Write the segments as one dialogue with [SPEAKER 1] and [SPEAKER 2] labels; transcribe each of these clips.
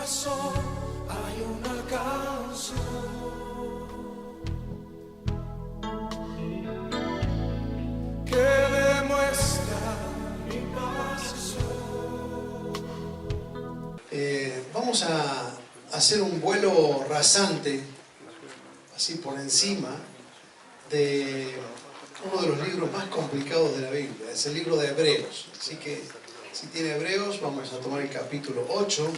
[SPEAKER 1] corazón hay una canción que demuestra mi pasión.
[SPEAKER 2] Vamos a hacer un vuelo rasante, así por encima, de uno de los libros más complicados de la Biblia. Es el libro de Hebreos. Así que, si tiene Hebreos, vamos a tomar el capítulo 8.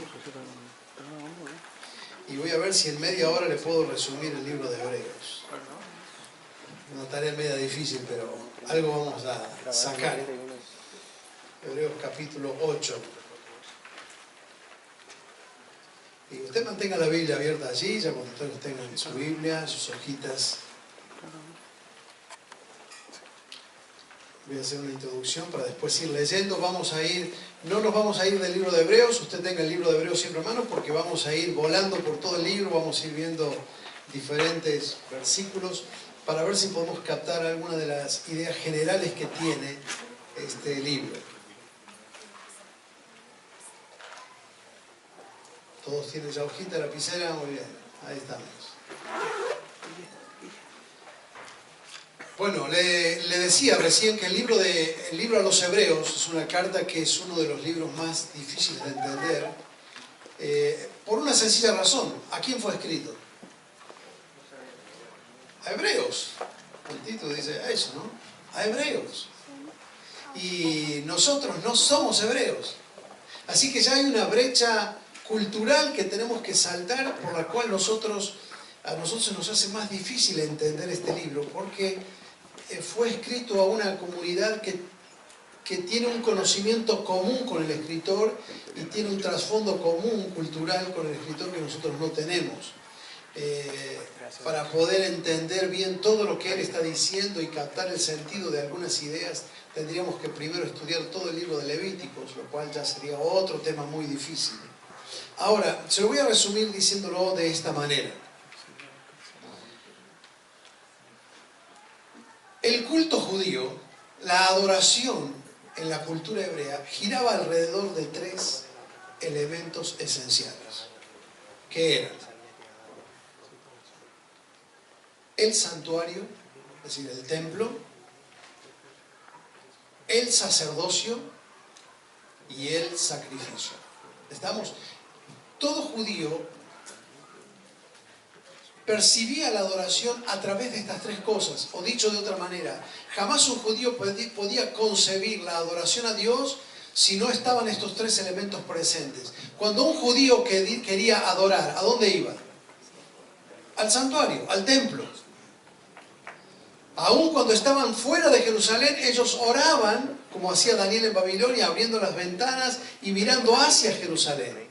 [SPEAKER 2] Y voy a ver si en media hora le puedo resumir el libro de Hebreos. Una tarea media difícil, pero algo vamos a sacar. Hebreos capítulo 8. Y usted mantenga la Biblia abierta allí, ya cuando ustedes tengan su Biblia, sus hojitas. Voy a hacer una introducción para después ir leyendo. No nos vamos a ir del libro de Hebreos. Usted tenga el libro de Hebreos siempre a mano porque vamos a ir volando por todo el libro. Vamos a ir viendo diferentes versículos para ver si podemos captar alguna de las ideas generales que tiene este libro. ¿Todos tienen ya hojita, lapicera? Muy bien, ahí estamos. Bueno, le decía recién que el libro a los Hebreos es una carta que es uno de los libros más difíciles de entender, por una sencilla razón. ¿A quién fue escrito? A Hebreos. El título dice eso, ¿no? A Hebreos. Y nosotros no somos hebreos. Así que ya hay una brecha cultural que tenemos que saltar, por la cual a nosotros se nos hace más difícil entender este libro, porque fue escrito a una comunidad que tiene un conocimiento común con el escritor y tiene un trasfondo común cultural con el escritor que nosotros no tenemos. Para poder entender bien todo lo que él está diciendo y captar el sentido de algunas ideas, tendríamos que primero estudiar todo el libro de Levíticos, lo cual ya sería otro tema muy difícil. Ahora, se lo voy a resumir diciéndolo de esta manera. El culto judío, la adoración en la cultura hebrea, giraba alrededor de tres elementos esenciales. ¿Qué eran? El santuario, es decir, el templo, el sacerdocio y el sacrificio. ¿Estamos? Todo judío percibía la adoración a través de estas tres cosas, o dicho de otra manera, jamás un judío podía concebir la adoración a Dios si no estaban estos tres elementos presentes. Cuando un judío quería adorar, ¿a dónde iba? Al santuario, al templo. Aún cuando estaban fuera de Jerusalén, ellos oraban, como hacía Daniel en Babilonia, abriendo las ventanas y mirando hacia Jerusalén.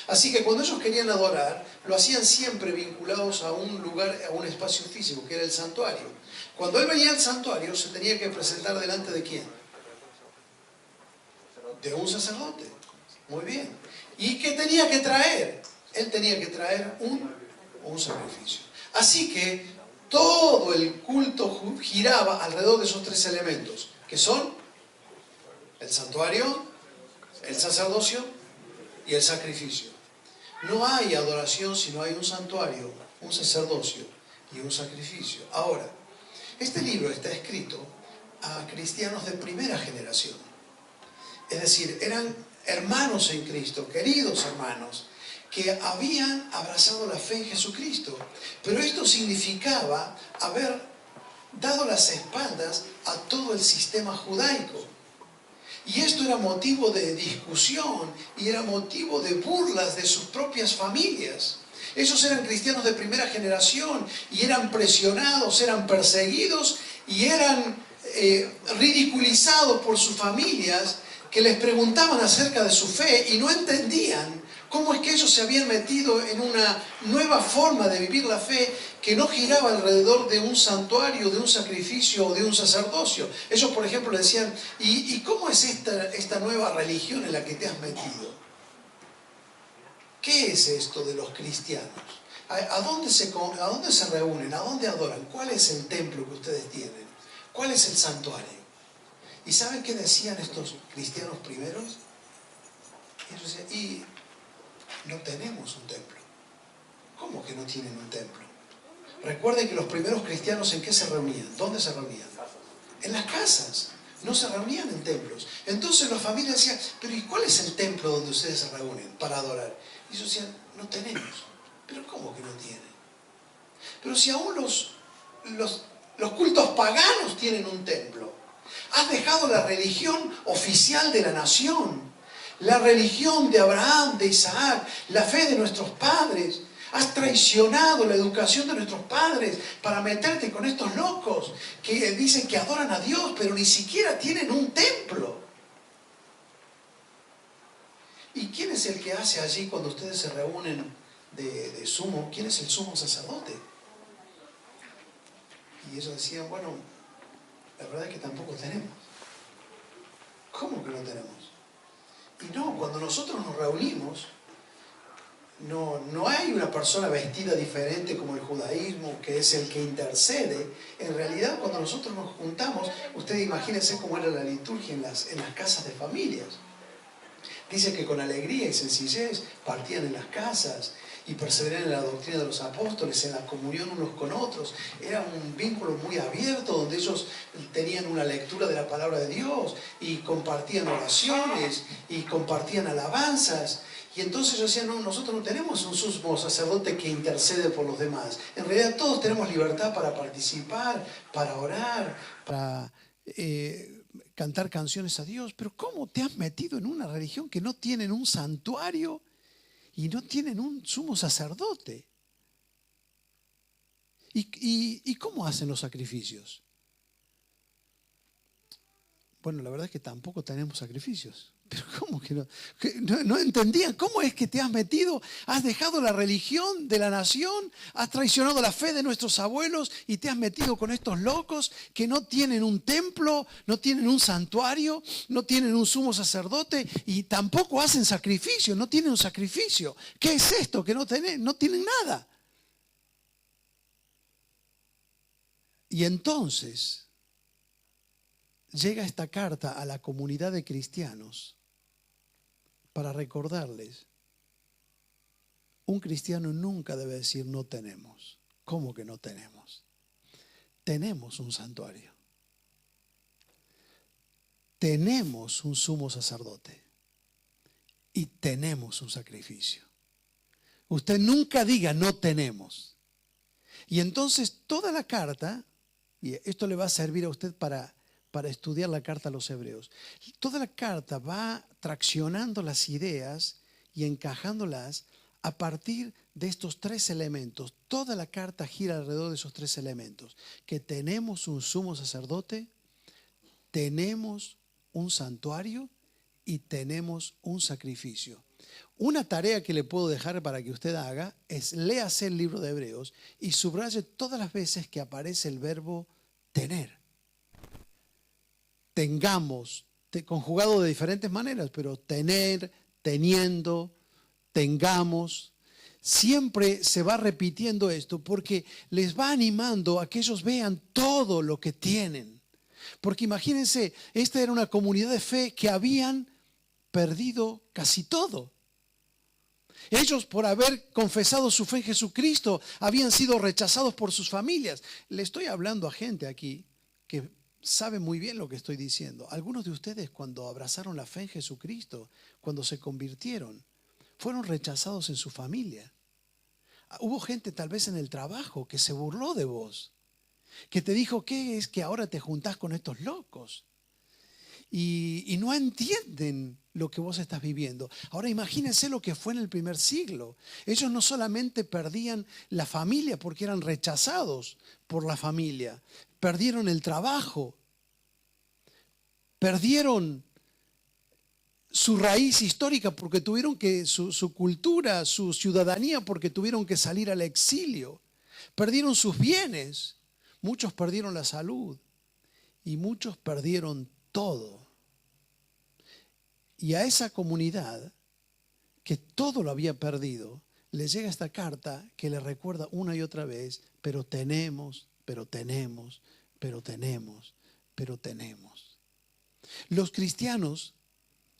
[SPEAKER 2] Así que cuando ellos querían adorar, lo hacían siempre vinculados a un lugar, a un espacio físico, que era el santuario. Cuando él venía al santuario, se tenía que presentar delante de ¿quién? De un sacerdote. Muy bien. ¿Y qué tenía que traer? Él tenía que traer un sacrificio. Así que todo el culto giraba alrededor de esos tres elementos, que son el santuario, el sacerdocio y el sacrificio. No hay adoración si no hay un santuario, un sacerdocio y un sacrificio. Ahora, este libro está escrito a cristianos de primera generación. Es decir, eran hermanos en Cristo, queridos hermanos, que habían abrazado la fe en Jesucristo. Pero esto significaba haber dado las espaldas a todo el sistema judaico. Y esto era motivo de discusión y era motivo de burlas de sus propias familias. Ellos eran cristianos de primera generación y eran presionados, eran perseguidos y eran ridiculizados por sus familias que les preguntaban acerca de su fe y no entendían cómo es que ellos se habían metido en una nueva forma de vivir la fe que no giraba alrededor de un santuario, de un sacrificio o de un sacerdocio. Ellos, por ejemplo, le decían, ¿y cómo es esta nueva religión en la que te has metido? ¿Qué es esto de los cristianos? ¿A dónde se reúnen? ¿A dónde adoran? ¿Cuál es el templo que ustedes tienen? ¿Cuál es el santuario? ¿Y saben qué decían estos cristianos primeros? Ellos decían, no tenemos un templo. ¿Cómo que no tienen un templo? Recuerden que los primeros cristianos, ¿en qué se reunían? ¿Dónde se reunían? En las casas. No se reunían en templos. Entonces las familias decían, pero ¿y cuál es el templo donde ustedes se reúnen para adorar? Y ellos decían, no tenemos. ¿Pero cómo que no tienen? Pero si aún los cultos paganos tienen un templo. Has dejado la religión oficial de la nación, la religión de Abraham, de Isaac, la fe de nuestros padres. Has traicionado la educación de nuestros padres para meterte con estos locos que dicen que adoran a Dios, pero ni siquiera tienen un templo. ¿Y quién es el que hace allí cuando ustedes se reúnen de sumo? ¿Quién es el sumo sacerdote? Y ellos decían, bueno, la verdad es que tampoco tenemos. ¿Cómo que no tenemos? Y no, cuando nosotros nos reunimos, no hay una persona vestida diferente como el judaísmo, que es el que intercede. En realidad, cuando nosotros nos juntamos, ustedes imagínense cómo era la liturgia en las casas de familias. Dice que con alegría y sencillez partían en las casas y perseveraban en la doctrina de los apóstoles, en la comunión unos con otros. Era un vínculo muy abierto donde ellos tenían una lectura de la palabra de Dios y compartían oraciones y compartían alabanzas. Y entonces ellos decían, no, nosotros no tenemos un sumo sacerdote que intercede por los demás. En realidad todos tenemos libertad para participar, para orar, para cantar canciones a Dios. Pero ¿cómo te has metido en una religión que no tienen un santuario y no tienen un sumo sacerdote? ¿Y cómo hacen los sacrificios? Bueno, la verdad es que tampoco tenemos sacrificios. Pero ¿cómo que no? No entendían. ¿Cómo es que te has metido? Has dejado la religión de la nación, has traicionado la fe de nuestros abuelos y te has metido con estos locos que no tienen un templo, no tienen un santuario, no tienen un sumo sacerdote y tampoco hacen sacrificio, no tienen un sacrificio. ¿Qué es esto? Que no tienen nada. Y entonces llega esta carta a la comunidad de cristianos para recordarles, un cristiano nunca debe decir no tenemos. ¿Cómo que no tenemos? Tenemos un santuario. Tenemos un sumo sacerdote. Y tenemos un sacrificio. Usted nunca diga no tenemos. Y entonces toda la carta, y esto le va a servir a usted para estudiar la carta a los hebreos. Toda la carta va traccionando las ideas y encajándolas a partir de estos tres elementos. Toda la carta gira alrededor de esos tres elementos. Que tenemos un sumo sacerdote, tenemos un santuario y tenemos un sacrificio. Una tarea que le puedo dejar para que usted haga es léase el libro de Hebreos y subraye todas las veces que aparece el verbo tener. Tengamos, conjugado de diferentes maneras, pero tener, teniendo, tengamos. Siempre se va repitiendo esto porque les va animando a que ellos vean todo lo que tienen. Porque imagínense, esta era una comunidad de fe que habían perdido casi todo. Ellos, por haber confesado su fe en Jesucristo, habían sido rechazados por sus familias. Le estoy hablando a gente aquí que sabe muy bien lo que estoy diciendo. Algunos de ustedes, cuando abrazaron la fe en Jesucristo, cuando se convirtieron, fueron rechazados en su familia. Hubo gente tal vez en el trabajo que se burló de vos, que te dijo, ¿qué es que ahora te juntás con estos locos? Y no entienden lo que vos estás viviendo. Ahora imagínense lo que fue en el primer siglo. Ellos no solamente perdían la familia porque eran rechazados por la familia, perdieron el trabajo, perdieron su raíz histórica porque tuvieron que, su cultura, su ciudadanía, porque tuvieron que salir al exilio, perdieron sus bienes, muchos perdieron la salud y muchos perdieron todo. Y a esa comunidad que todo lo había perdido, le llega esta carta que le recuerda una y otra vez, pero tenemos, pero tenemos, pero tenemos, pero tenemos. Los cristianos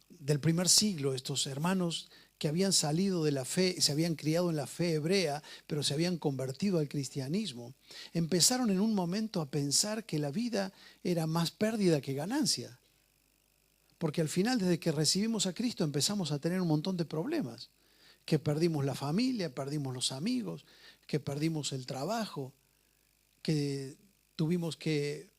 [SPEAKER 2] del primer siglo, estos hermanos que habían salido de la fe, se habían criado en la fe hebrea, pero se habían convertido al cristianismo, empezaron en un momento a pensar que la vida era más pérdida que ganancia. Porque al final, desde que recibimos a Cristo, empezamos a tener un montón de problemas. Que perdimos la familia, perdimos los amigos, que perdimos el trabajo, que tuvimos que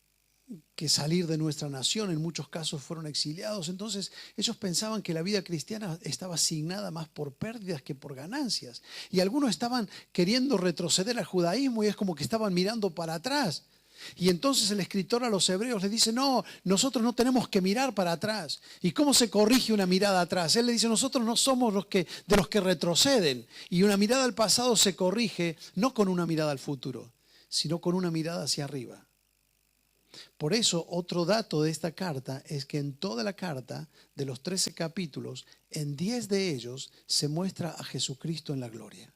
[SPEAKER 2] salir de nuestra nación, en muchos casos fueron exiliados. Entonces ellos pensaban que la vida cristiana estaba asignada más por pérdidas que por ganancias. Y algunos estaban queriendo retroceder al judaísmo y es como que estaban mirando para atrás. Y entonces el escritor a los hebreos les dice, no, nosotros no tenemos que mirar para atrás. ¿Y cómo se corrige una mirada atrás? Él le dice, nosotros no somos de los que retroceden. Y una mirada al pasado se corrige no con una mirada al futuro, sino con una mirada hacia arriba. Por eso, otro dato de esta carta es que en toda la carta, de los 13 capítulos, en 10 de ellos se muestra a Jesucristo en la gloria.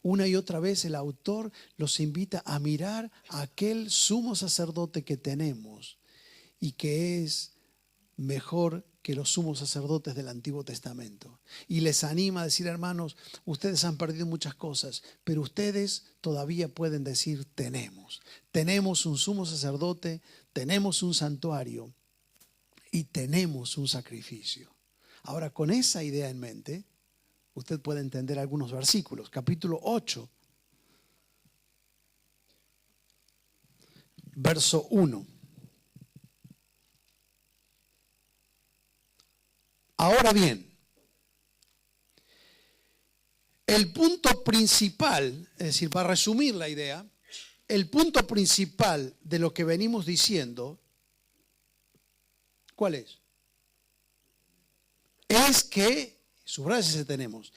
[SPEAKER 2] Una y otra vez el autor los invita a mirar a aquel sumo sacerdote que tenemos y que es mejor que los sumos sacerdotes del Antiguo Testamento. Y les anima a decir, hermanos, ustedes han perdido muchas cosas, pero ustedes todavía pueden decir, tenemos un sumo sacerdote, tenemos un santuario y tenemos un sacrificio. Ahora, con esa idea en mente, usted puede entender algunos versículos. Capítulo 8, verso 1. Ahora bien, el punto principal, es decir, para resumir la idea, el punto principal de lo que venimos diciendo, ¿cuál es? Es que, subraya ese tenemos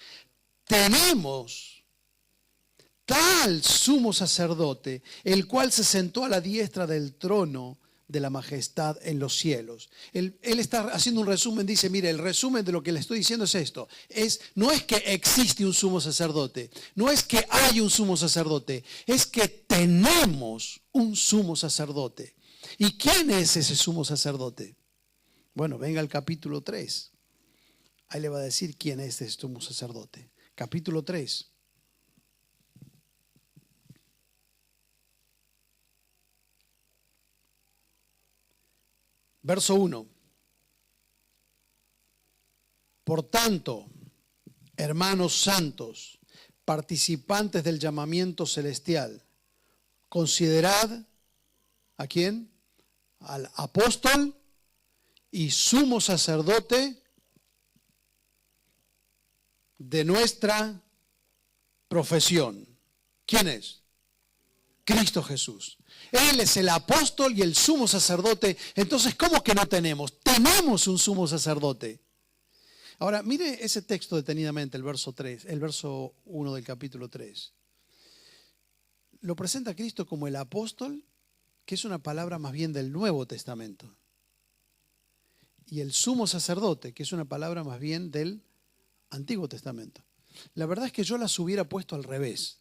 [SPEAKER 2] tal sumo sacerdote, el cual se sentó a la diestra del trono de la majestad en los cielos. Él está haciendo un resumen, dice, mire, el resumen de lo que le estoy diciendo es esto. No es que existe un sumo sacerdote, no es que hay un sumo sacerdote, es que tenemos un sumo sacerdote. ¿Y quién es ese sumo sacerdote? Bueno, venga al capítulo 3. Ahí le va a decir quién es este sumo sacerdote. Capítulo 3. Verso 1. Por tanto, hermanos santos, participantes del llamamiento celestial, considerad, ¿a quién? Al apóstol y sumo sacerdote de nuestra profesión. ¿Quién es? Cristo Jesús. Él es el apóstol y el sumo sacerdote. Entonces, ¿cómo que no tenemos? Tenemos un sumo sacerdote. Ahora, mire ese texto detenidamente, el verso 1 del capítulo 3. Lo presenta a Cristo como el apóstol, que es una palabra más bien del Nuevo Testamento. Y el sumo sacerdote, que es una palabra más bien del Antiguo Testamento. La verdad es que yo las hubiera puesto al revés.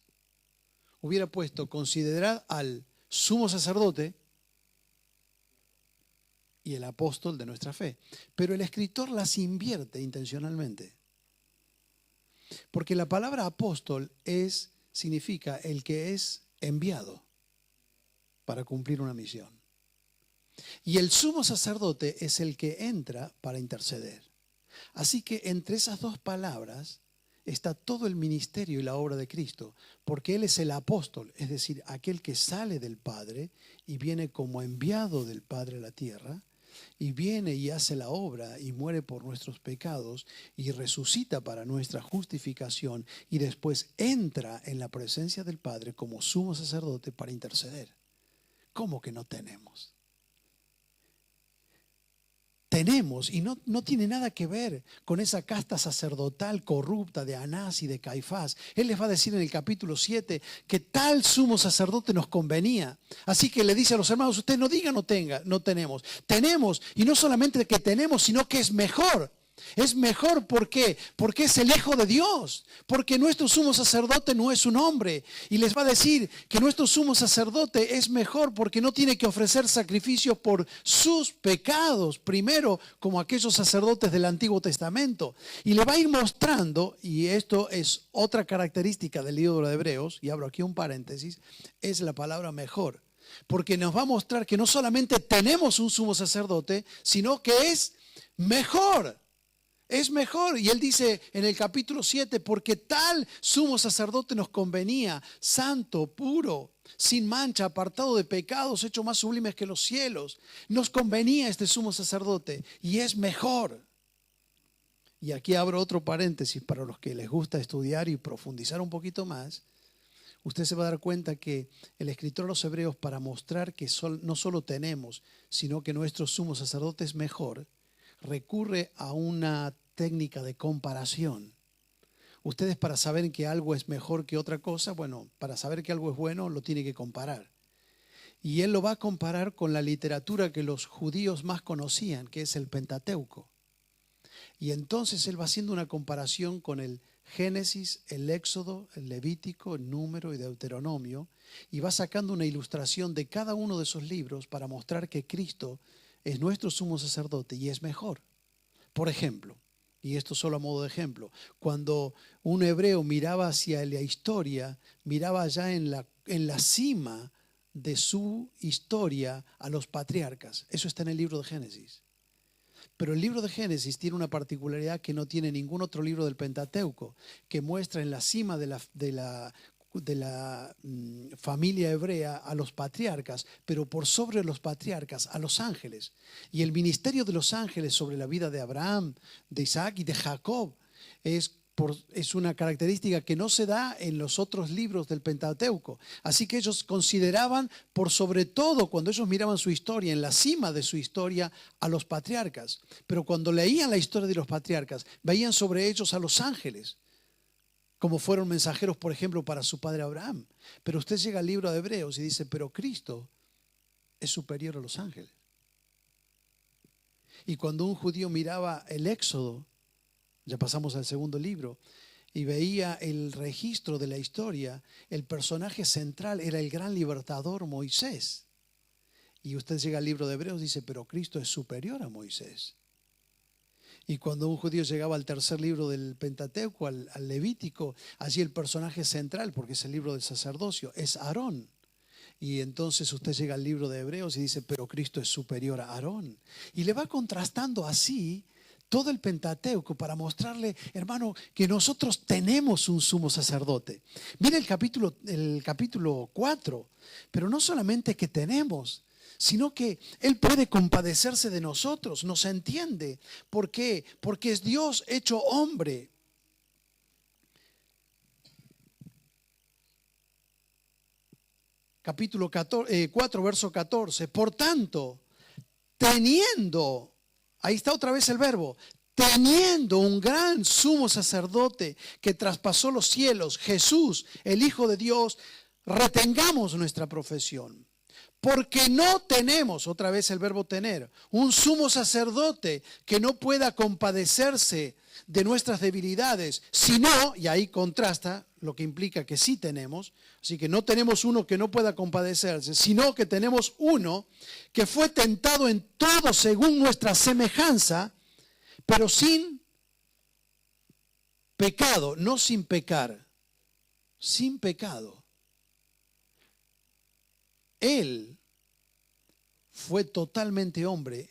[SPEAKER 2] Hubiera puesto, considerad al sumo sacerdote y el apóstol de nuestra fe. Pero el escritor las invierte intencionalmente. Porque la palabra apóstol significa el que es enviado para cumplir una misión. Y el sumo sacerdote es el que entra para interceder. Así que entre esas dos palabras está todo el ministerio y la obra de Cristo, porque Él es el apóstol, es decir, aquel que sale del Padre y viene como enviado del Padre a la tierra, y viene y hace la obra y muere por nuestros pecados y resucita para nuestra justificación y después entra en la presencia del Padre como sumo sacerdote para interceder. ¿Cómo que no tenemos? Tenemos, y no tiene nada que ver con esa casta sacerdotal corrupta de Anás y de Caifás. Él les va a decir en el capítulo 7 que tal sumo sacerdote nos convenía. Así que le dice a los hermanos, usted no diga no tenemos. Tenemos, y no solamente que tenemos, sino que es mejor.
[SPEAKER 3] Es mejor, ¿por qué? Porque es el Hijo de Dios. Porque nuestro sumo sacerdote no es un hombre. Y les va a decir que nuestro sumo sacerdote es mejor porque no tiene que ofrecer sacrificios por sus pecados. Primero, como aquellos sacerdotes del Antiguo Testamento. Y le va a ir mostrando, y esto es otra característica del libro de Hebreos, y abro aquí un paréntesis, es la palabra mejor. Porque nos va a mostrar que no solamente tenemos un sumo sacerdote, sino que es mejor. Es mejor. Y él dice en el capítulo 7, porque tal sumo sacerdote nos convenía, santo, puro, sin mancha, apartado de pecados, hecho más sublimes que los cielos. Nos convenía este sumo sacerdote y es mejor. Y aquí abro otro paréntesis para los que les gusta estudiar y profundizar un poquito más. Usted se va a dar cuenta que el escritor de los Hebreos, para mostrar que no solo tenemos, sino que nuestro sumo sacerdote es mejor, recurre a una técnica de comparación. Ustedes, para saber que algo es mejor que otra cosa, bueno, para saber que algo es bueno, lo tiene que comparar. Y él lo va a comparar con la literatura que los judíos más conocían, que es el Pentateuco. Y entonces él va haciendo una comparación con el Génesis, el Éxodo, el Levítico, el Número y Deuteronomio, y va sacando una ilustración de cada uno de esos libros para mostrar que Cristo es nuestro sumo sacerdote y es mejor. Por ejemplo, y esto solo a modo de ejemplo, cuando un hebreo miraba hacia la historia, miraba ya en la cima de su historia a los patriarcas. Eso está en el libro de Génesis. Pero el libro de Génesis tiene una particularidad que no tiene ningún otro libro del Pentateuco, que muestra en la cima de la familia hebrea a los patriarcas, pero por sobre los patriarcas a los ángeles. Y el ministerio de los ángeles sobre la vida de Abraham, de Isaac y de Jacob es una característica que no se da en los otros libros del Pentateuco. Así que ellos consideraban, por sobre todo cuando ellos miraban su historia, en la cima de su historia, a los patriarcas. Pero cuando leían la historia de los patriarcas, veían sobre ellos a los ángeles, como fueron mensajeros, por ejemplo, para su padre Abraham. Pero usted llega al libro de Hebreos y dice, pero Cristo es superior a los ángeles. Y cuando un judío miraba el Éxodo, ya pasamos al segundo libro, y veía el registro de la historia, el personaje central era el gran libertador Moisés. Y usted llega al libro de Hebreos y dice, pero Cristo es superior a Moisés. Y cuando un judío llegaba al tercer libro del Pentateuco, al Levítico, allí el personaje central, porque es el libro del sacerdocio, es Aarón. Y entonces usted llega al libro de Hebreos y dice, pero Cristo es superior a Aarón. Y le va contrastando así todo el Pentateuco para mostrarle, hermano, que nosotros tenemos un sumo sacerdote. Mire el capítulo 4, pero no solamente que tenemos, sino que Él puede compadecerse de nosotros, nos entiende. ¿Por qué? Porque es Dios hecho hombre. Capítulo 4, verso 14. Por tanto, teniendo, ahí está otra vez el verbo, teniendo un gran sumo sacerdote que traspasó los cielos, Jesús, el Hijo de Dios, retengamos nuestra profesión. Porque no tenemos, otra vez el verbo tener, un sumo sacerdote que no pueda compadecerse de nuestras debilidades, sino, y ahí contrasta lo que implica que sí tenemos, así que no tenemos uno que no pueda compadecerse, sino que tenemos uno que fue tentado en todo según nuestra semejanza, pero sin pecado, no sin pecar, sin pecado. Él fue totalmente hombre,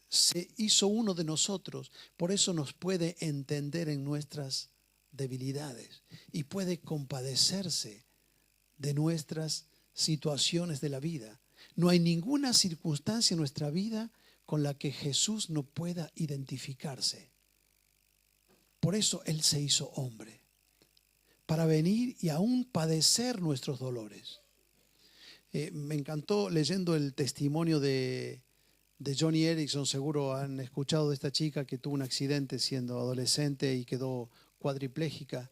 [SPEAKER 3] se hizo uno de nosotros, por eso nos puede entender en nuestras debilidades y puede compadecerse de nuestras situaciones de la vida. No hay ninguna circunstancia en nuestra vida con la que Jesús no pueda identificarse. Por eso Él se hizo hombre, para venir y aún padecer nuestros dolores. Me encantó leyendo el testimonio de Joni Eareckson. Seguro han escuchado de esta chica que tuvo un accidente siendo adolescente y quedó cuadriplégica.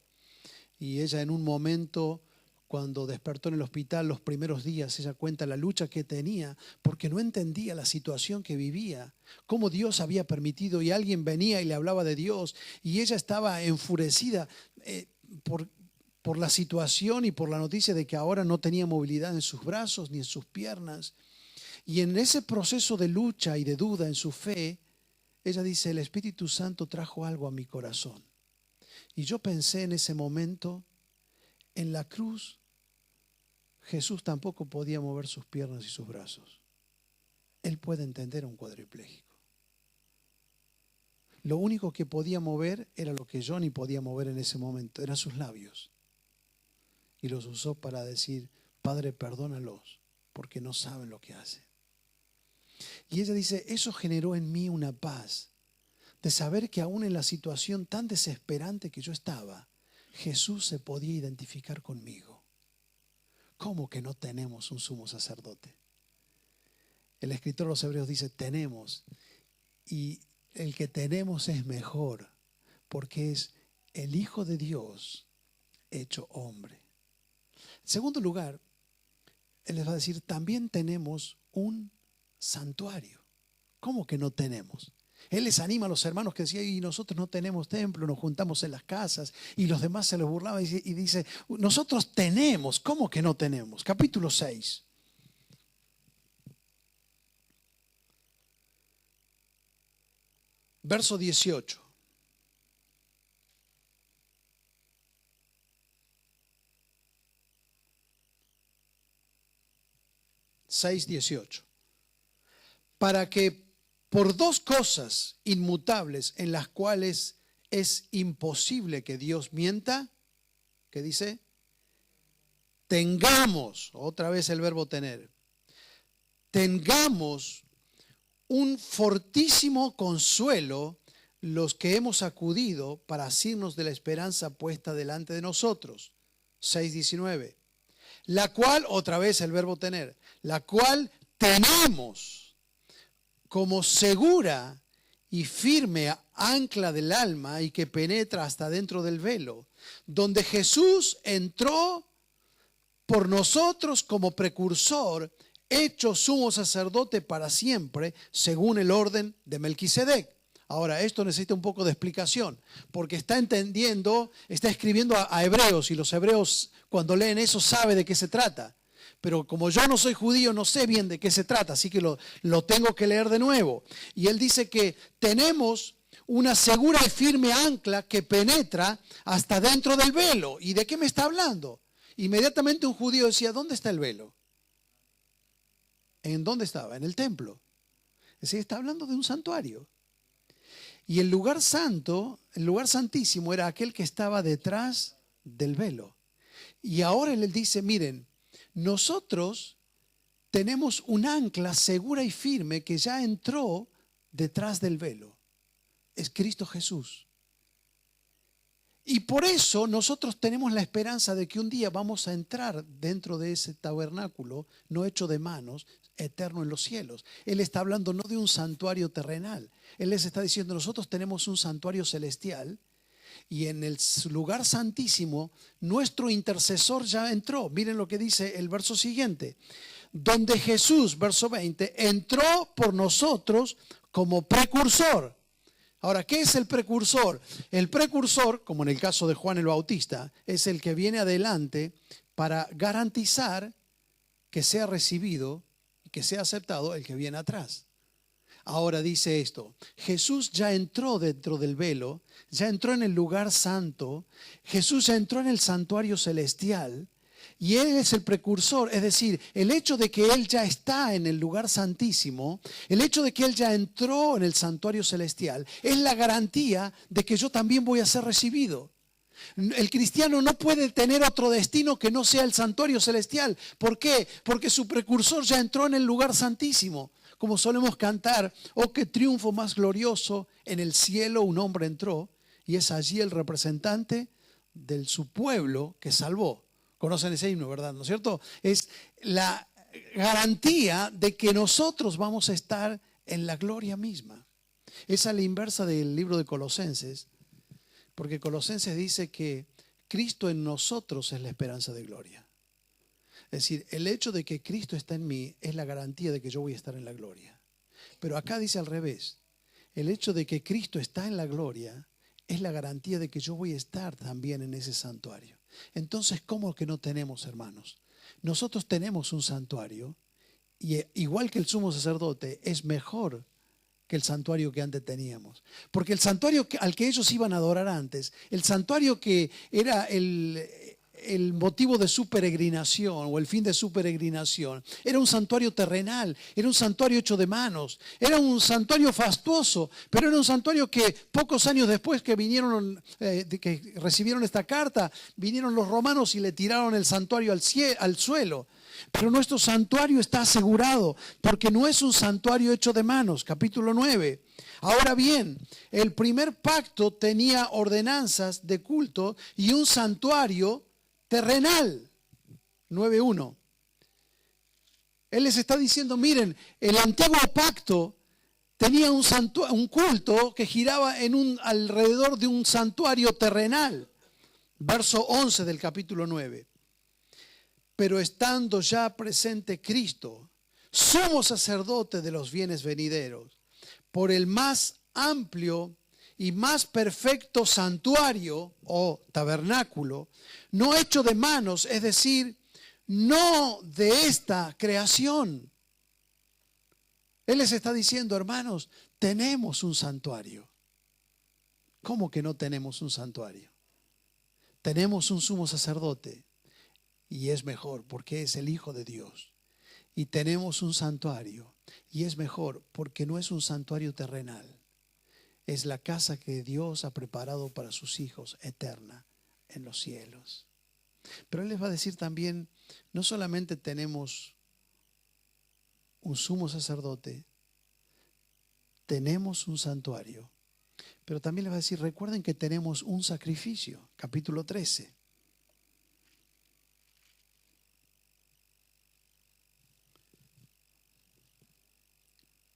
[SPEAKER 3] Y ella en un momento cuando despertó en el hospital los primeros días, ella cuenta la lucha que tenía porque no entendía la situación que vivía, cómo Dios había permitido, y alguien venía y le hablaba de Dios y ella estaba enfurecida por la situación y por la noticia de que ahora no tenía movilidad en sus brazos ni en sus piernas. Y en ese proceso de lucha y de duda en su fe, ella dice, el Espíritu Santo trajo algo a mi corazón. Y yo pensé en ese momento, en la cruz, Jesús tampoco podía mover sus piernas y sus brazos. Él puede entender a un cuadripléjico. Lo único que podía mover era lo que yo ni podía mover en ese momento, eran sus labios. Y los usó para decir, Padre, perdónalos, porque no saben lo que hacen. Y ella dice, eso generó en mí una paz, de saber que aún en la situación tan desesperante que yo estaba, Jesús se podía identificar conmigo. ¿Cómo que no tenemos un sumo sacerdote? El escritor de los Hebreos dice, tenemos, y el que tenemos es mejor, porque es el Hijo de Dios hecho hombre. En segundo lugar, él les va a decir, también tenemos un santuario. ¿Cómo que no tenemos? Él les anima a los hermanos que decían, y nosotros no tenemos templo, nos juntamos en las casas, y los demás se les burlaban y dice, nosotros tenemos, ¿cómo que no tenemos? Capítulo 6. Verso 18. Para que por dos cosas inmutables en las cuales es imposible que Dios mienta, ¿qué dice? Tengamos, otra vez el verbo tener, tengamos un fortísimo consuelo los que hemos acudido para asirnos de la esperanza puesta delante de nosotros. 6:19. La cual, otra vez el verbo tener, la cual tenemos como segura y firme ancla del alma y que penetra hasta dentro del velo, donde Jesús entró por nosotros como precursor, hecho sumo sacerdote para siempre, según el orden de Melquisedec. Ahora, esto necesita un poco de explicación, porque está escribiendo a hebreos, y los hebreos cuando leen eso saben de qué se trata. Pero como yo no soy judío, no sé bien de qué se trata, así que lo tengo que leer de nuevo. Y él dice que tenemos una segura y firme ancla que penetra hasta dentro del velo. ¿Y de qué me está hablando? Inmediatamente un judío decía, ¿dónde está el velo? ¿En dónde estaba? En el templo. Es decir, está hablando de un santuario. Y el lugar santo, el lugar santísimo, era aquel que estaba detrás del velo. Y ahora él dice, miren, nosotros tenemos un ancla segura y firme que ya entró detrás del velo. Es Cristo Jesús. Y por eso nosotros tenemos la esperanza de que un día vamos a entrar dentro de ese tabernáculo, no hecho de manos, eterno en los cielos. Él está hablando no de un santuario terrenal. Él les está diciendo, nosotros tenemos un santuario celestial y en el lugar santísimo nuestro intercesor ya entró. Miren lo que dice el verso siguiente. Donde Jesús, verso 20, entró por nosotros como precursor. Ahora, ¿qué es el precursor? El precursor, como en el caso de Juan el Bautista, es el que viene adelante para garantizar que sea recibido y que sea aceptado el que viene atrás. Ahora dice esto, Jesús ya entró dentro del velo, ya entró en el lugar santo, Jesús ya entró en el santuario celestial y Él es el precursor, es decir, el hecho de que Él ya está en el lugar santísimo, el hecho de que Él ya entró en el santuario celestial, es la garantía de que yo también voy a ser recibido. El cristiano no puede tener otro destino que no sea el santuario celestial. ¿Por qué? Porque su precursor ya entró en el lugar santísimo. Como solemos cantar, oh qué triunfo más glorioso, en el cielo un hombre entró y es allí el representante de su pueblo que salvó. Conocen ese himno, ¿verdad? ¿No es cierto? Es la garantía de que nosotros vamos a estar en la gloria misma. Esa es la inversa del libro de Colosenses, porque Colosenses dice que Cristo en nosotros es la esperanza de gloria. Es decir, el hecho de que Cristo está en mí es la garantía de que yo voy a estar en la gloria. Pero acá dice al revés. El hecho de que Cristo está en la gloria es la garantía de que yo voy a estar también en ese santuario. Entonces, ¿cómo que no tenemos, hermanos? Nosotros tenemos un santuario y igual que el sumo sacerdote es mejor que el santuario que antes teníamos. Porque el santuario al que ellos iban a adorar antes, el santuario que era el motivo de su peregrinación o el fin de su peregrinación, era un santuario terrenal, era un santuario hecho de manos, era un santuario fastuoso, pero era un santuario que pocos años después que vinieron, que recibieron esta carta, vinieron los romanos y le tiraron el santuario al suelo. Pero nuestro santuario está asegurado porque no es un santuario hecho de manos. Capítulo 9. Ahora bien, el primer pacto tenía ordenanzas de culto y un santuario terrenal. 9:1. Él les está diciendo, miren, el antiguo pacto tenía un culto que giraba alrededor de un santuario terrenal. Verso 11 del capítulo 9. Pero estando ya presente Cristo, sumo sacerdote de los bienes venideros, por el más amplio y más perfecto santuario o tabernáculo, no hecho de manos, es decir, no de esta creación. Él les está diciendo, hermanos, tenemos un santuario. ¿Cómo que no tenemos un santuario? Tenemos un sumo sacerdote. Y es mejor porque es el Hijo de Dios. Y tenemos un santuario. Y es mejor porque no es un santuario terrenal. Es la casa que Dios ha preparado para sus hijos eterna en los cielos. Pero Él les va a decir también, no solamente tenemos un sumo sacerdote, tenemos un santuario. Pero también les va a decir, recuerden que tenemos un sacrificio. Capítulo 13.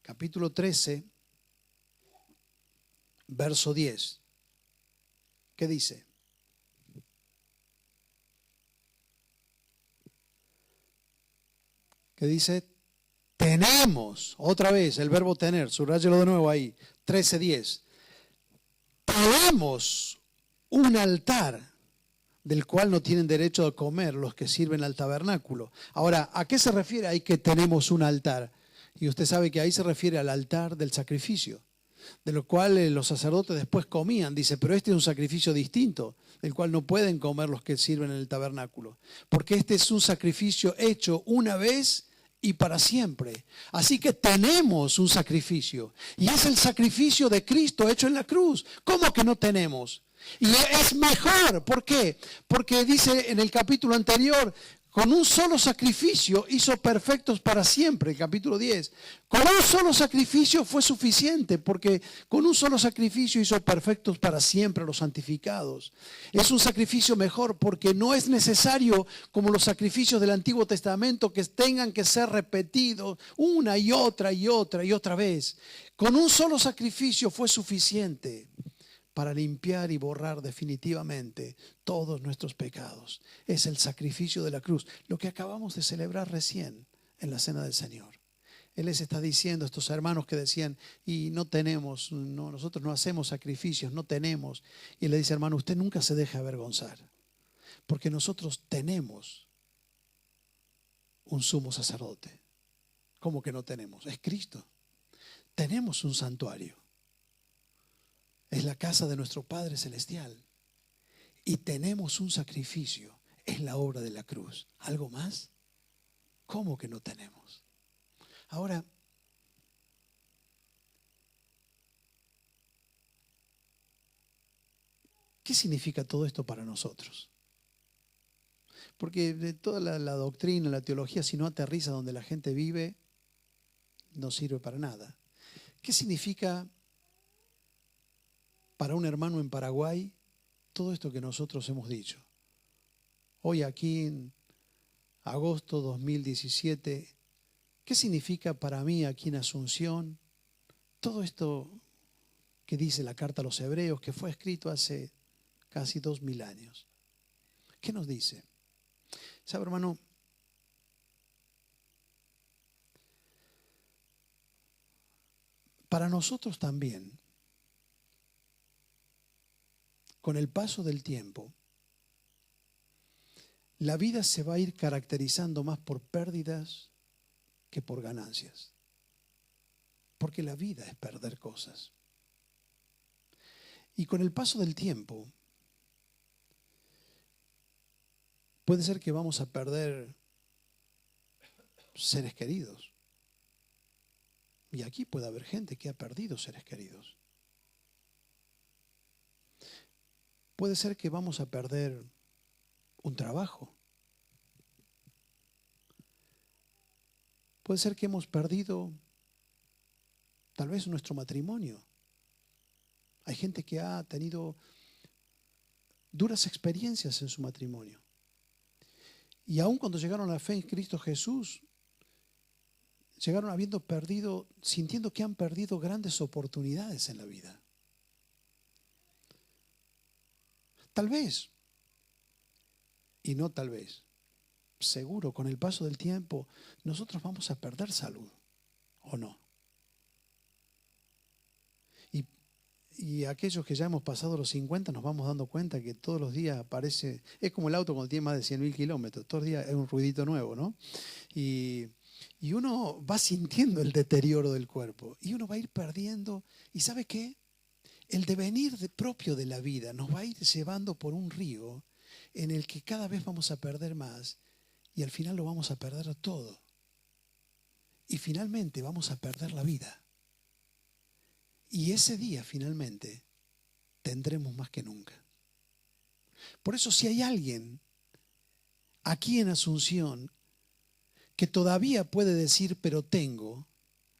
[SPEAKER 3] Capítulo 13, verso 10. ¿Qué dice? ¿Qué dice? Tenemos, otra vez el verbo tener, subráyelo de nuevo ahí, 13:10. Tenemos un altar del cual no tienen derecho a comer los que sirven al tabernáculo. Ahora, ¿a qué se refiere ahí que tenemos un altar? Y usted sabe que ahí se refiere al altar del sacrificio, de lo cual los sacerdotes después comían. Dice, pero este es un sacrificio distinto, del cual no pueden comer los que sirven en el tabernáculo. Porque este es un sacrificio hecho una vez y para siempre. Así que tenemos un sacrificio. Y es el sacrificio de Cristo hecho en la cruz. ¿Cómo que no tenemos? Y es mejor. ¿Por qué? Porque dice en el capítulo anterior, con un solo sacrificio hizo perfectos para siempre, el capítulo 10. Con un solo sacrificio fue suficiente, porque con un solo sacrificio hizo perfectos para siempre a los santificados. Es un sacrificio mejor porque no es necesario, como los sacrificios del Antiguo Testamento, que tengan que ser repetidos una y otra y otra y otra vez. Con un solo sacrificio fue suficiente para limpiar y borrar definitivamente todos nuestros pecados. Es el sacrificio de la cruz, lo que acabamos de celebrar recién en la Cena del Señor. Él les está diciendo a estos hermanos que decían, y no tenemos, no, nosotros no hacemos sacrificios, no tenemos. Y le dice, hermano, usted nunca se deje avergonzar, porque nosotros tenemos un sumo sacerdote. ¿Cómo que no tenemos? Es Cristo. Tenemos un santuario. Es la casa de nuestro Padre Celestial. Y tenemos un sacrificio. Es la obra de la cruz. ¿Algo más? ¿Cómo que no tenemos? Ahora, ¿qué significa todo esto para nosotros? Porque de toda la doctrina, la teología, si no aterriza donde la gente vive, no sirve para nada. ¿Qué significa para un hermano en Paraguay todo esto que nosotros hemos dicho? Hoy aquí en agosto 2017, ¿qué significa para mí aquí en Asunción todo esto que dice la carta a los hebreos, que fue escrito hace casi 2000 años? ¿Qué nos dice? ¿Sabe, hermano? para nosotros también, con el paso del tiempo, la vida se va a ir caracterizando más por pérdidas que por ganancias. Porque la vida es perder cosas. Y con el paso del tiempo, puede ser que vamos a perder seres queridos. Y aquí puede haber gente que ha perdido seres queridos. Puede ser que vamos a perder un trabajo. Puede ser que hemos perdido tal vez nuestro matrimonio. Hay gente que ha tenido duras experiencias en su matrimonio. Y aun cuando llegaron a la fe en Cristo Jesús, llegaron habiendo perdido, sintiendo que han perdido grandes oportunidades en la vida. Tal vez, y no tal vez, seguro, con el paso del tiempo, nosotros vamos a perder salud, ¿o no? Y aquellos que ya hemos pasado los 50 nos vamos dando cuenta que todos los días aparece, es como el auto cuando tiene más de 100.000 kilómetros, todos los días es un ruidito nuevo, ¿no? Y uno va sintiendo el deterioro del cuerpo y uno va a ir perdiendo. ¿Y sabe qué? El devenir propio de la vida nos va a ir llevando por un río en el que cada vez vamos a perder más y al final lo vamos a perder todo. Y finalmente vamos a perder la vida. Y ese día finalmente tendremos más que nunca. Por eso si hay alguien aquí en Asunción que todavía puede decir pero tengo,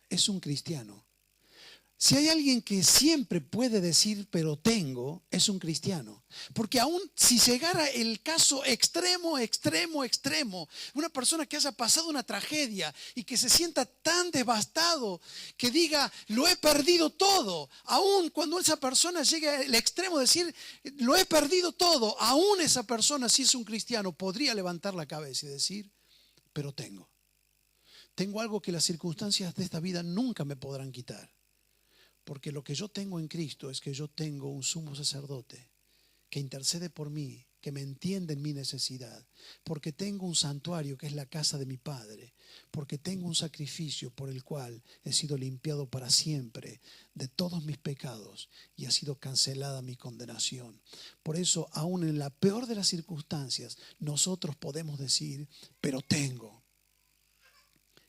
[SPEAKER 3] es un cristiano. Si hay alguien que siempre puede decir pero tengo, es un cristiano. Porque aún si llegara el caso extremo, una persona que haya pasado una tragedia y que se sienta tan devastado que diga lo he perdido todo, aún cuando esa persona llegue al extremo de decir lo he perdido todo, aún esa persona, si es un cristiano, podría levantar la cabeza y decir pero tengo algo que las circunstancias de esta vida nunca me podrán quitar. Porque lo que yo tengo en Cristo es que yo tengo un sumo sacerdote que intercede por mí, que me entiende en mi necesidad. Porque tengo un santuario que es la casa de mi Padre. Porque tengo un sacrificio por el cual he sido limpiado para siempre de todos mis pecados y ha sido cancelada mi condenación. Por eso, aún en la peor de las circunstancias, nosotros podemos decir, pero tengo.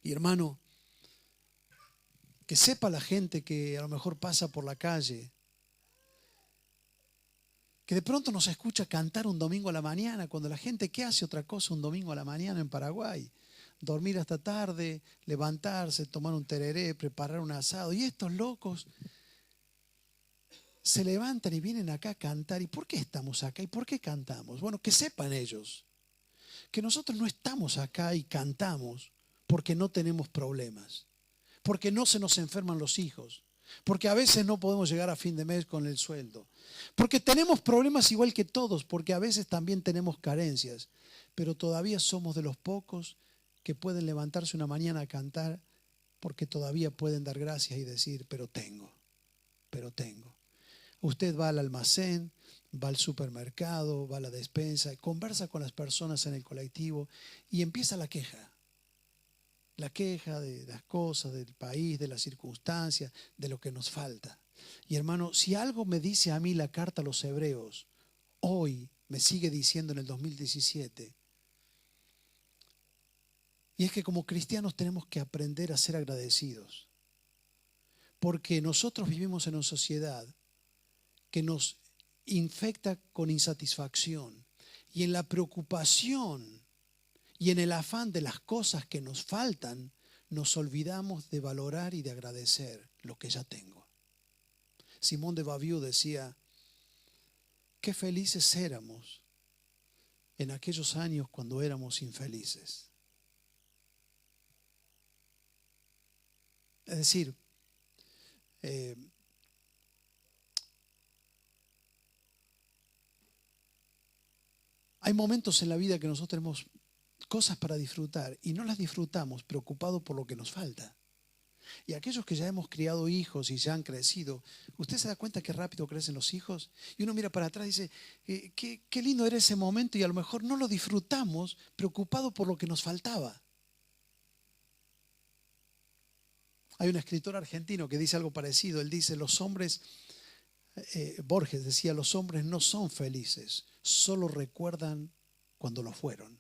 [SPEAKER 3] Y hermano, que sepa la gente que a lo mejor pasa por la calle, que de pronto nos escucha cantar un domingo a la mañana, cuando la gente, ¿qué hace otra cosa un domingo a la mañana en Paraguay? Dormir hasta tarde, levantarse, tomar un tereré, preparar un asado. Y estos locos se levantan y vienen acá a cantar. ¿Y por qué estamos acá? ¿Y por qué cantamos? Bueno, que sepan ellos que nosotros no estamos acá y cantamos porque no tenemos problemas. Porque no se nos enferman los hijos, porque a veces no podemos llegar a fin de mes con el sueldo, porque tenemos problemas igual que todos, porque a veces también tenemos carencias, pero todavía somos de los pocos que pueden levantarse una mañana a cantar porque todavía pueden dar gracias y decir, pero tengo. Usted va al almacén, va al supermercado, va a la despensa, conversa con las personas en el colectivo y empieza la queja. La queja de las cosas, del país, de las circunstancias, de lo que nos falta. Y hermano, si algo me dice a mí la carta a los Hebreos, hoy me sigue diciendo en el 2017, y es que como cristianos tenemos que aprender a ser agradecidos. Porque nosotros vivimos en una sociedad que nos infecta con insatisfacción y en la preocupación y en el afán de las cosas que nos faltan, nos olvidamos de valorar y de agradecer lo que ya tengo. Simón de Beauvoir decía, qué felices éramos en aquellos años cuando éramos infelices. Es decir, hay momentos en la vida que nosotros tenemos cosas para disfrutar y no las disfrutamos preocupados por lo que nos falta. Y aquellos que ya hemos criado hijos y ya han crecido, ¿usted se da cuenta qué rápido crecen los hijos? Y uno mira para atrás y dice, qué lindo era ese momento y a lo mejor no lo disfrutamos preocupado por lo que nos faltaba. Hay un escritor argentino que dice algo parecido. Él dice, los hombres, Borges decía, los hombres no son felices, solo recuerdan cuando lo fueron.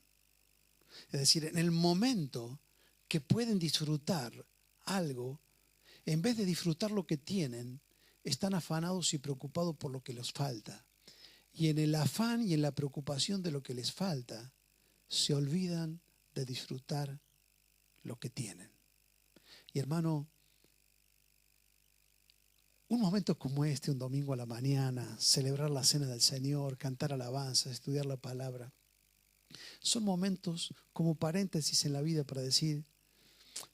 [SPEAKER 3] Es decir, en el momento que pueden disfrutar algo, en vez de disfrutar lo que tienen, están afanados y preocupados por lo que les falta. Y en el afán y en la preocupación de lo que les falta, se olvidan de disfrutar lo que tienen. Y hermano, un momento como este, un domingo a la mañana, celebrar la cena del Señor, cantar alabanzas, estudiar la palabra, son momentos como paréntesis en la vida para decir,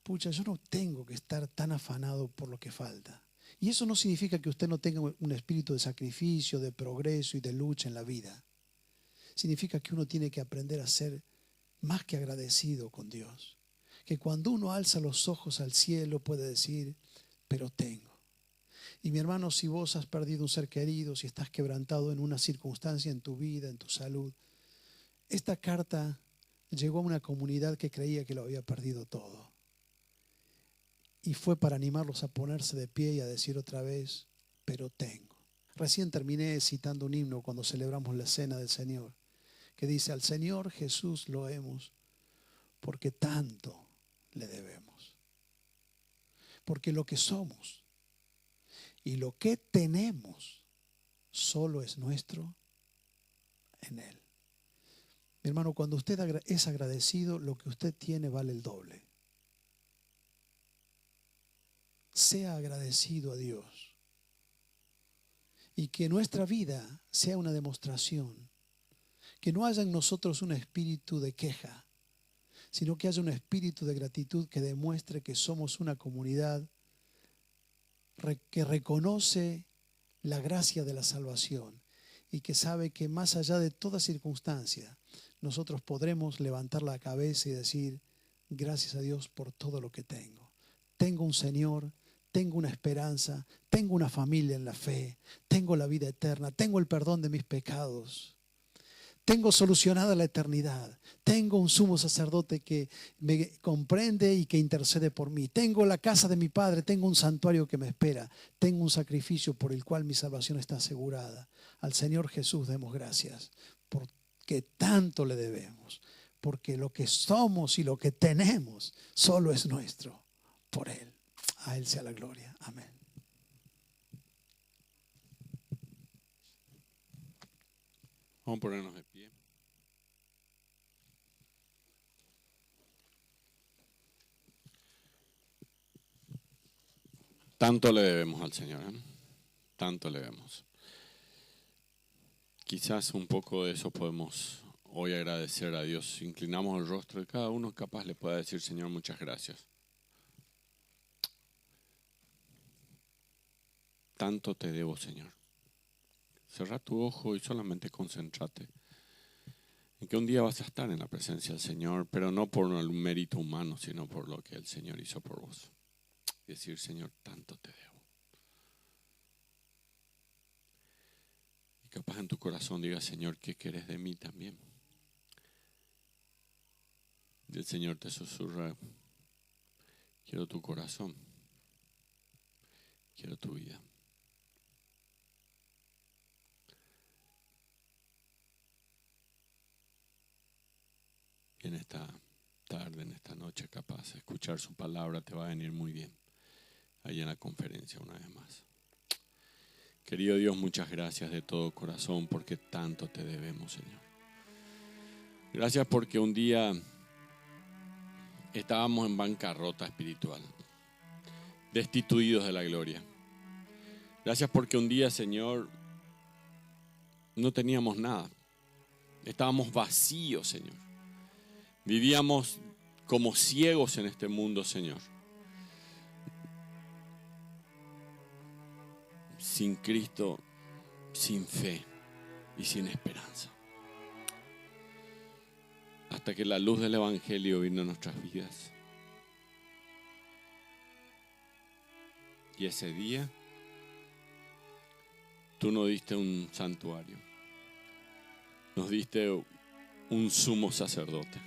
[SPEAKER 3] pucha, yo no tengo que estar tan afanado por lo que falta. Y eso no significa que usted no tenga un espíritu de sacrificio, de progreso y de lucha en la vida. Significa que uno tiene que aprender a ser más que agradecido con Dios. Que cuando uno alza los ojos al cielo puede decir, pero tengo. Y mi hermano, si vos has perdido un ser querido, si estás quebrantado en una circunstancia en tu vida, en tu salud, esta carta llegó a una comunidad que creía que lo había perdido todo. Y fue para animarlos a ponerse de pie y a decir otra vez, pero tengo. Recién terminé citando un himno cuando celebramos la cena del Señor, que dice, al Señor Jesús loemos, porque tanto le debemos. Porque lo que somos y lo que tenemos solo es nuestro en Él. Mi hermano, cuando usted es agradecido, lo que usted tiene vale el doble. Sea agradecido a Dios. Y que nuestra vida sea una demostración. Que no haya en nosotros un espíritu de queja, sino que haya un espíritu de gratitud que demuestre que somos una comunidad que reconoce la gracia de la salvación y que sabe que más allá de toda circunstancia, nosotros podremos levantar la cabeza y decir, gracias a Dios por todo lo que tengo. Tengo un Señor, tengo una esperanza, tengo una familia en la fe, tengo la vida eterna, tengo el perdón de mis pecados. Tengo solucionada la eternidad. Tengo un sumo sacerdote que me comprende y que intercede por mí. Tengo la casa de mi Padre, tengo un santuario que me espera. Tengo un sacrificio por el cual mi salvación está asegurada. Al Señor Jesús demos gracias porque tanto le debemos. Porque lo que somos y lo que tenemos solo es nuestro por Él. A Él sea la gloria. Amén.
[SPEAKER 4] Vamos a ponernos de pie. Tanto le debemos al Señor, ¿eh? Tanto le debemos. Quizás un poco de eso podemos hoy agradecer a Dios. Inclinamos el rostro y cada uno capaz le pueda decir, Señor, muchas gracias. Tanto te debo, Señor. Cerra tu ojo y solamente concéntrate en que un día vas a estar en la presencia del Señor, pero no por un mérito humano, sino por lo que el Señor hizo por vos. Decir, Señor, tanto te debo. Y capaz en tu corazón digas, Señor, ¿qué querés de mí también? Y el Señor te susurra, quiero tu corazón, quiero tu vida. Y en esta tarde, en esta noche, capaz, escuchar su palabra te va a venir muy bien. Ahí en la conferencia una vez más. Querido Dios, muchas gracias de todo corazón porque tanto te debemos, Señor. Gracias porque un día estábamos en bancarrota espiritual, destituidos de la gloria. Gracias porque un día, Señor, no teníamos nada. Estábamos vacíos, Señor. Vivíamos como ciegos en este mundo, Señor. Sin Cristo, sin fe y sin esperanza. Hasta que la luz del Evangelio vino a nuestras vidas. Y ese día tú nos diste un santuario, nos diste un sumo sacerdote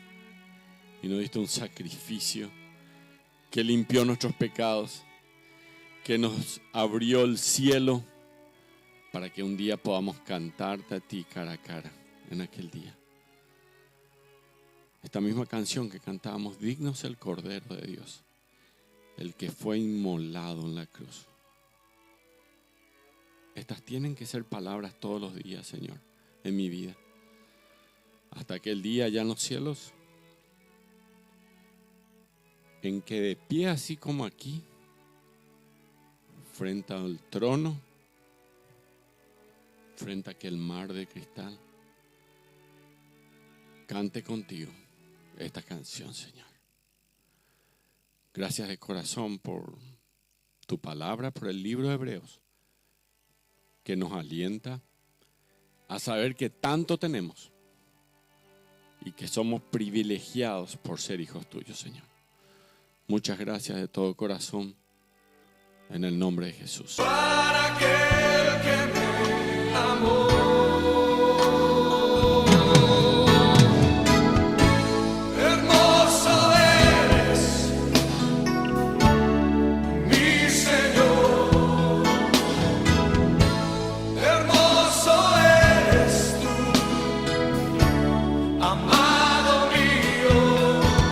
[SPEAKER 4] y nos diste un sacrificio que limpió nuestros pecados, que nos abrió el cielo para que un día podamos cantarte a ti cara a cara en aquel día. Esta misma canción que cantábamos, digno es el Cordero de Dios, el que fue inmolado en la cruz. Estas tienen que ser palabras todos los días, Señor, en mi vida. Hasta aquel día allá en los cielos, en que de pie así como aquí, frente al trono, frente a aquel mar de cristal, cante contigo esta canción, Señor. Gracias de corazón por tu palabra, por el libro de Hebreos, que nos alienta a saber que tanto tenemos y que somos privilegiados por ser hijos tuyos, Señor. Muchas gracias de todo corazón, en el nombre de Jesús.
[SPEAKER 1] Para que